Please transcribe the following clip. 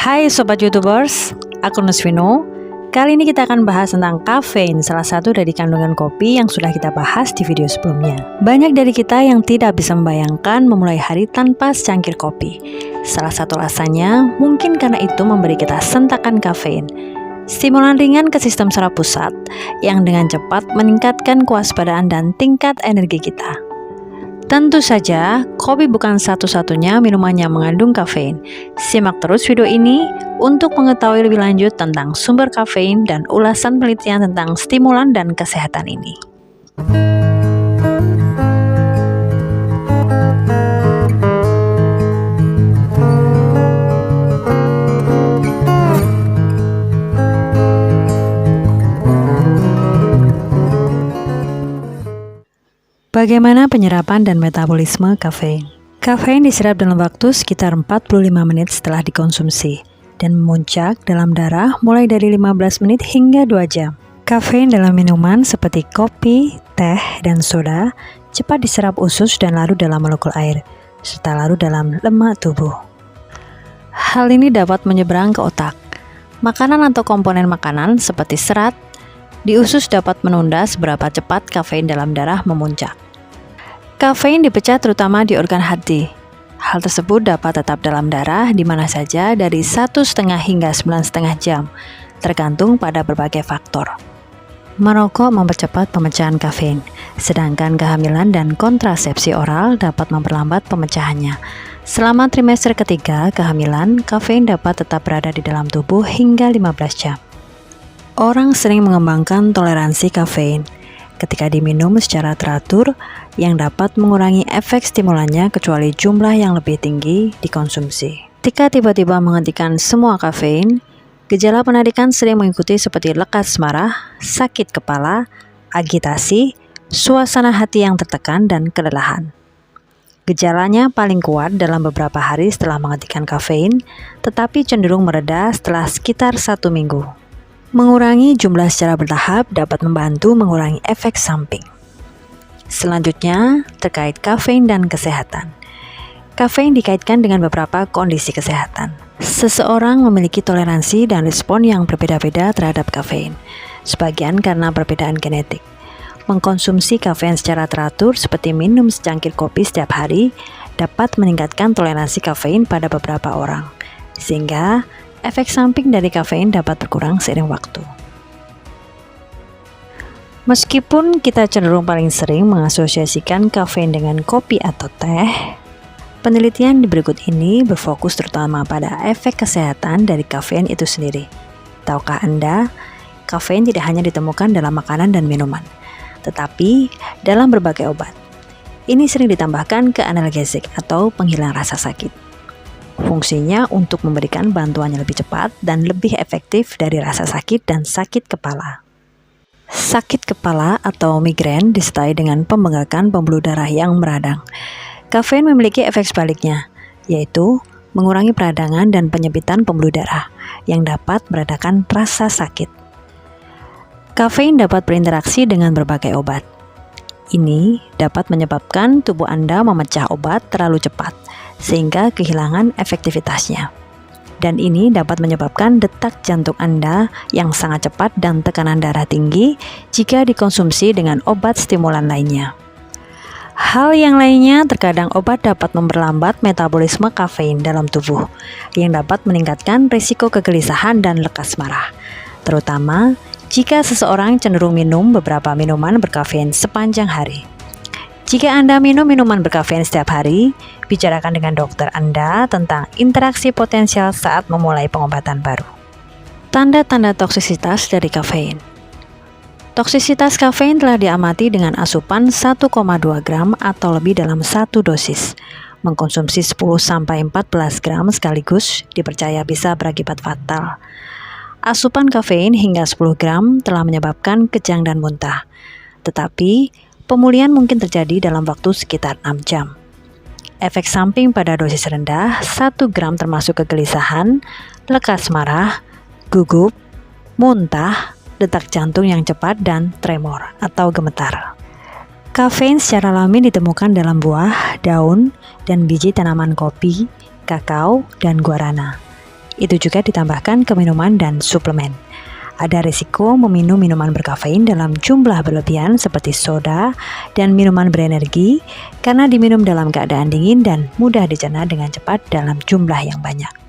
Hai Sobat Youtubers, aku Nusvino. Kali ini kita akan bahas tentang kafein, salah satu dari kandungan kopi yang sudah kita bahas di video sebelumnya. Banyak dari kita yang tidak bisa membayangkan memulai hari tanpa secangkir kopi. Salah satu alasannya mungkin karena itu memberi kita sentakan kafein, stimulan ringan ke sistem saraf pusat yang dengan cepat meningkatkan kewaspadaan dan tingkat energi kita. Tentu saja, kopi bukan satu-satunya minuman yang mengandung kafein. Simak terus video ini untuk mengetahui lebih lanjut tentang sumber kafein dan ulasan penelitian tentang stimulan dan kesehatan ini. Bagaimana penyerapan dan metabolisme kafein? Kafein diserap dalam waktu sekitar 45 menit setelah dikonsumsi dan memuncak dalam darah mulai dari 15 menit hingga 2 jam. Kafein dalam minuman seperti kopi, teh, dan soda cepat diserap usus dan larut dalam molekul air, serta larut dalam lemak tubuh. Hal ini dapat menyeberang ke otak. Makanan atau komponen makanan seperti serat di usus dapat menunda seberapa cepat kafein dalam darah memuncak. Kafein dipecah terutama di organ hati. Hal tersebut dapat tetap dalam darah di mana saja dari 1,5 hingga 9,5 jam, tergantung pada berbagai faktor. Merokok mempercepat pemecahan kafein, sedangkan kehamilan dan kontrasepsi oral dapat memperlambat pemecahannya. Selama trimester ketiga kehamilan, kafein dapat tetap berada di dalam tubuh hingga 15 jam. Orang sering mengembangkan toleransi kafein ketika diminum secara teratur yang dapat mengurangi efek stimulannya kecuali jumlah yang lebih tinggi dikonsumsi. Ketika tiba-tiba menghentikan semua kafein, gejala penarikan sering mengikuti seperti lekas marah, sakit kepala, agitasi, suasana hati yang tertekan, dan kelelahan. Gejalanya paling kuat dalam beberapa hari setelah menghentikan kafein, tetapi cenderung mereda setelah sekitar 1 minggu. Mengurangi jumlah secara bertahap dapat membantu mengurangi efek samping. Selanjutnya, terkait kafein dan kesehatan. Kafein dikaitkan dengan beberapa kondisi kesehatan. Seseorang memiliki toleransi dan respon yang berbeda-beda terhadap kafein, sebagian karena perbedaan genetik. Mengkonsumsi kafein secara teratur seperti minum secangkir kopi setiap hari dapat meningkatkan toleransi kafein pada beberapa orang, sehingga efek samping dari kafein dapat berkurang seiring waktu. Meskipun kita cenderung paling sering mengasosiasikan kafein dengan kopi atau teh, penelitian di berikut ini berfokus terutama pada efek kesehatan dari kafein itu sendiri. Tahukah Anda, kafein tidak hanya ditemukan dalam makanan dan minuman, tetapi dalam berbagai obat. Ini sering ditambahkan ke analgesik atau penghilang rasa sakit. Fungsinya untuk memberikan bantuan yang lebih cepat dan lebih efektif dari rasa sakit dan sakit kepala. Sakit kepala atau migrain disertai dengan pembengkakan pembuluh darah yang meradang. Kafein memiliki efek sebaliknya, yaitu mengurangi peradangan dan penyempitan pembuluh darah yang dapat meredakan rasa sakit. Kafein dapat berinteraksi dengan berbagai obat. Ini dapat menyebabkan tubuh Anda memecah obat terlalu cepat, sehingga kehilangan efektivitasnya. Dan ini dapat menyebabkan detak jantung Anda yang sangat cepat dan tekanan darah tinggi jika dikonsumsi dengan obat stimulan lainnya. Hal yang lainnya, terkadang obat dapat memperlambat metabolisme kafein dalam tubuh, yang dapat meningkatkan risiko kegelisahan dan lekas marah, terutama jika seseorang cenderung minum beberapa minuman berkafein sepanjang hari. Jika Anda minum minuman berkafein setiap hari, bicarakan dengan dokter Anda tentang interaksi potensial saat memulai pengobatan baru. Tanda-tanda toksisitas dari kafein. Toksisitas kafein telah diamati dengan asupan 1,2 gram atau lebih dalam satu dosis. Mengkonsumsi 10-14 gram sekaligus dipercaya bisa berakibat fatal. Asupan kafein hingga 10 gram telah menyebabkan kejang dan muntah. Tetapi, pemulihan mungkin terjadi dalam waktu sekitar 6 jam. Efek samping pada dosis rendah, 1 gram termasuk kegelisahan, lekas marah, gugup, muntah, detak jantung yang cepat, dan tremor atau gemetar. Kafein secara alami ditemukan dalam buah, daun, dan biji tanaman kopi, kakao, dan guarana. Itu juga ditambahkan ke minuman dan suplemen. Ada risiko meminum minuman berkafein dalam jumlah berlebihan seperti soda dan minuman berenergi karena diminum dalam keadaan dingin dan mudah dicerna dengan cepat dalam jumlah yang banyak.